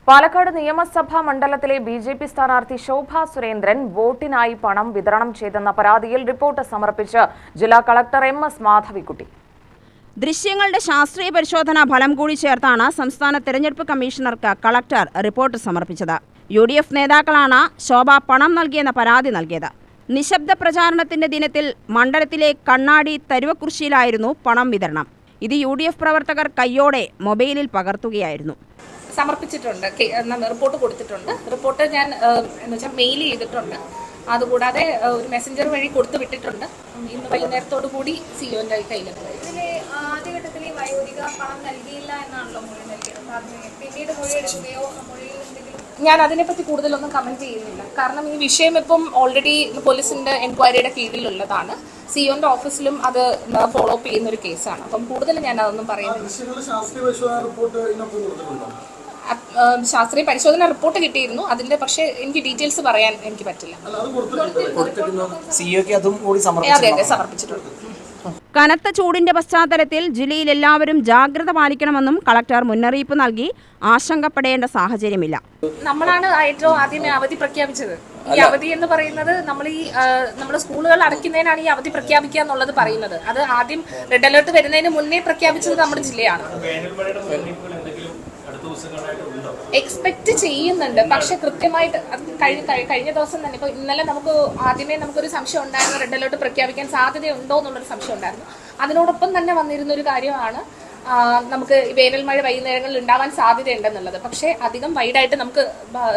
പാലക്കാട് നിയമസഭാ മണ്ഡലത്തിലെ ബിജെപി സ്ഥാനാർത്ഥി ശോഭ സുരേന്ദ്രൻ വോട്ടിനായി പണം വിതരണം ചെയ്തെന്ന പരാതിയിൽ റിപ്പോർട്ട് സമർപ്പിച്ച് ജില്ലാ കളക്ടർ MS മാധവിക്കുട്ടി. ദൃശ്യങ്ങളുടെ ശാസ്ത്രീയ പരിശോധനാ ഫലം കൂടി ചേർത്താണ് സംസ്ഥാന തെരഞ്ഞെടുപ്പ് കമ്മീഷണർക്ക് കളക്ടർ റിപ്പോർട്ട് സമർപ്പിച്ചത്. UDF നേതാക്കളാണ് ശോഭ പണം നൽകിയെന്ന പരാതി നൽകിയത്. നിശബ്ദ പ്രചാരണത്തിന്റെ ദിനത്തിൽ മണ്ഡലത്തിലെ കണ്ണാടി തരുവക്കുറിശ്ശിയിലായിരുന്നു പണം വിതരണം. ഇത് UDF പ്രവർത്തകർ കയ്യോടെ മൊബൈലിൽ പകർത്തുകയായിരുന്നു. സമർപ്പിച്ചിട്ടുണ്ട്, റിപ്പോർട്ട് കൊടുത്തിട്ടുണ്ട്. റിപ്പോർട്ട് ഞാൻ മെയിൽ ചെയ്തിട്ടുണ്ട്. അതുകൂടാതെ ഒരു മെസ്സഞ്ചർ വഴി കൊടുത്തു വിട്ടിട്ടുണ്ട്. ഇന്ന് വൈകുന്നേരത്തോടു കൂടി സിഒന്റെ കയ്യിലെത്തും. ആദ്യഘട്ടത്തിൽ ഈ വയോധിക പണം നൽകിയില്ല എന്നാണല്ലോ മൊഴി നൽകിയത്. പിന്നീട് മൊഴിയെടുക്കുകയോ ഞാൻ അതിനെപ്പറ്റി കൂടുതലൊന്നും കമന്റ് ചെയ്യുന്നില്ല. കാരണം ഈ വിഷയം ഇപ്പം ഓൾറെഡി പോലീസിന്റെ എൻക്വയറിയുടെ കീഴിലുള്ളതാണ്. സിഒന്റെ ഓഫീസിലും അത് ഫോളോ അപ്പ് ചെയ്യുന്ന ഒരു കേസാണ്. അപ്പം കൂടുതൽ ഞാൻ അതൊന്നും പറയുന്നില്ല. ശാസ്ത്രീയ പരിശോധന റിപ്പോർട്ട് കിട്ടിയിരുന്നു. അതിന്റെ പക്ഷേ എനിക്ക് ഡീറ്റെയിൽസ് പറയാൻ എനിക്ക് പറ്റില്ല. അതെ, സമർപ്പിച്ചിട്ടുണ്ട്. കനത്ത ചൂടിന്റെ പശ്ചാത്തലത്തിൽ ജില്ലയിൽ എല്ലാവരും ജാഗ്രത പാലിക്കണമെന്നും കളക്ടർ മുന്നറിയിപ്പ് നൽകി. ആശങ്കപ്പെടേണ്ട സാഹചര്യമില്ല. നമ്മളാണ് ഏറ്റവും ആദ്യമേ അവധി പ്രഖ്യാപിച്ചത്. ഈ അവധി എന്ന് പറയുന്നത് നമ്മൾ സ്കൂളുകൾ അടയ്ക്കുന്നതിനാണ് ഈ അവധി പ്രഖ്യാപിക്കുക എന്നുള്ളത് പറയുന്നത്. അത് ആദ്യം റെഡ് അലേർട്ട് വരുന്നതിന് മുന്നേ പ്രഖ്യാപിച്ചത് നമ്മുടെ ജില്ലയാണ്. എക്സ്പെക്ട് ചെയ്യുന്നുണ്ട്, പക്ഷെ കൃത്യമായിട്ട് കഴിഞ്ഞ ദിവസം തന്നെ ഇപ്പോൾ ഇന്നലെ ആദ്യമേ നമുക്കൊരു സംശയം ഉണ്ടായിരുന്നു, റെഡ് അലേർട്ട് പ്രഖ്യാപിക്കാൻ സാധ്യതയുണ്ടോ എന്നുള്ളൊരു സംശയം ഉണ്ടായിരുന്നു. അതിനോടൊപ്പം തന്നെ വന്നിരുന്ന ഒരു കാര്യമാണ് നമുക്ക് വേനൽ മഴ വൈകുന്നേരങ്ങളിൽ ഉണ്ടാവാൻ സാധ്യതയുണ്ടെന്നുള്ളത്. പക്ഷേ അധികം വൈഡായിട്ട് നമുക്ക്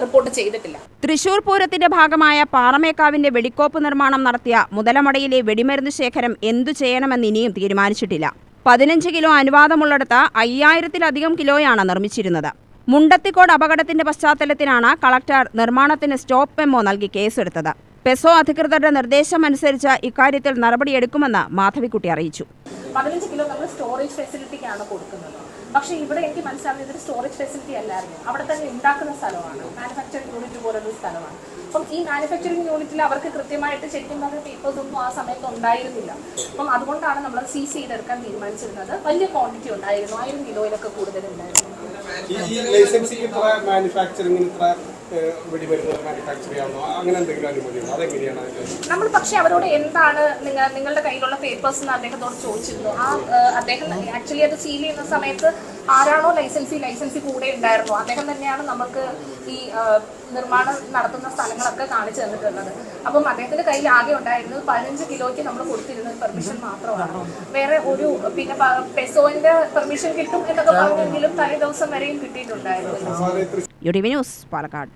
റിപ്പോർട്ട് ചെയ്തിട്ടില്ല. തൃശൂർ പൂരത്തിന്റെ ഭാഗമായ പാറമേക്കാവിന്റെ വെടിക്കോപ്പ് നിർമ്മാണം നടത്തിയ മുതലമടയിലെ വെടിമരുന്ന് ശേഖരം എന്തു ചെയ്യണമെന്ന് ഇനിയും തീരുമാനിച്ചിട്ടില്ല. 15 കിലോ അനുവാദമുള്ളിടത്ത് 5000-ത്തിലധികം കിലോയാണ് നിർമ്മിച്ചിരുന്നത്. മുണ്ടത്തിക്കോട് അപകടത്തിന്റെ പശ്ചാത്തലത്തിലാണ് കളക്ടർ നിർമ്മാണത്തിന് സ്റ്റോപ്പ് മെമ്മോ നൽകി കേസെടുത്തത്. പെസോ അധികൃതരുടെ നിർദ്ദേശമനുസരിച്ച് ഇക്കാര്യത്തിൽ നടപടിയെടുക്കുമെന്ന് മാധവിക്കുട്ടി അറിയിച്ചു. 15 കിലോ നമ്മൾ സ്റ്റോറേജ് ഫെസിലിറ്റിക്കാണ് കൊടുക്കുന്നത്. പക്ഷേ ഇവിടെ എനിക്ക് മനസ്സിലാവുന്നത് ഇതൊരു സ്റ്റോറേജ് ഫെസിലിറ്റി അല്ലായിരുന്നു. അവിടെ തന്നെ ഉണ്ടാക്കുന്ന സ്ഥലമാണ്, മാനുഫാക്ചറിംഗ് യൂണിറ്റ് പോലൊരു സ്ഥലമാണ്. അപ്പം ഈ മാനുഫാക്ചറിംഗ് യൂണിറ്റിൽ അവർക്ക് കൃത്യമായിട്ട് ശരിക്കും പറഞ്ഞ പേപ്പേഴ്സ് ഒന്നും ആ സമയത്ത് ഉണ്ടായിരുന്നില്ല. അപ്പം അതുകൊണ്ടാണ് നമ്മൾ സീസ് ചെയ്തെടുക്കാൻ തീരുമാനിച്ചിരുന്നത്. വലിയ ക്വാണ്ടിറ്റി ഉണ്ടായിരുന്നു, 1000 കിലോയിലൊക്കെ കൂടുതലുണ്ടായിരുന്നു. നമ്മൾ പക്ഷെ അവരോട് എന്താണ് നിങ്ങളുടെ കയ്യിലുള്ള പേപ്പേഴ്സ് എന്ന് അദ്ദേഹത്തോട് ചോദിച്ചിരുന്നു. അദ്ദേഹം ആക്ച്വലി അത് സീൽ ചെയ്യുന്ന സമയത്ത് ആരാണോ ലൈസൻസി കൂടെ ഉണ്ടായിരുന്നു, അദ്ദേഹം തന്നെയാണ് നമുക്ക് ഈ നിർമ്മാണം നടത്തുന്ന സ്ഥലങ്ങളൊക്കെ കാണിച്ചു തന്നിട്ടുള്ളത്. അപ്പം അദ്ദേഹത്തിന്റെ കയ്യിൽ ആകെ ഉണ്ടായിരുന്നത് 15 കിലോയ്ക്ക് നമ്മൾ കൊടുത്തിരുന്നത് പെർമിഷൻ മാത്രമാണ്. വേറെ ഒരു പിന്നെ പെസോന്റെ പെർമിഷൻ കിട്ടും എന്നൊക്കെ പറഞ്ഞെങ്കിലും തലേ ദിവസം വരെയും കിട്ടിയിട്ടുണ്ടായിരുന്നു. UTV news, Palakkad.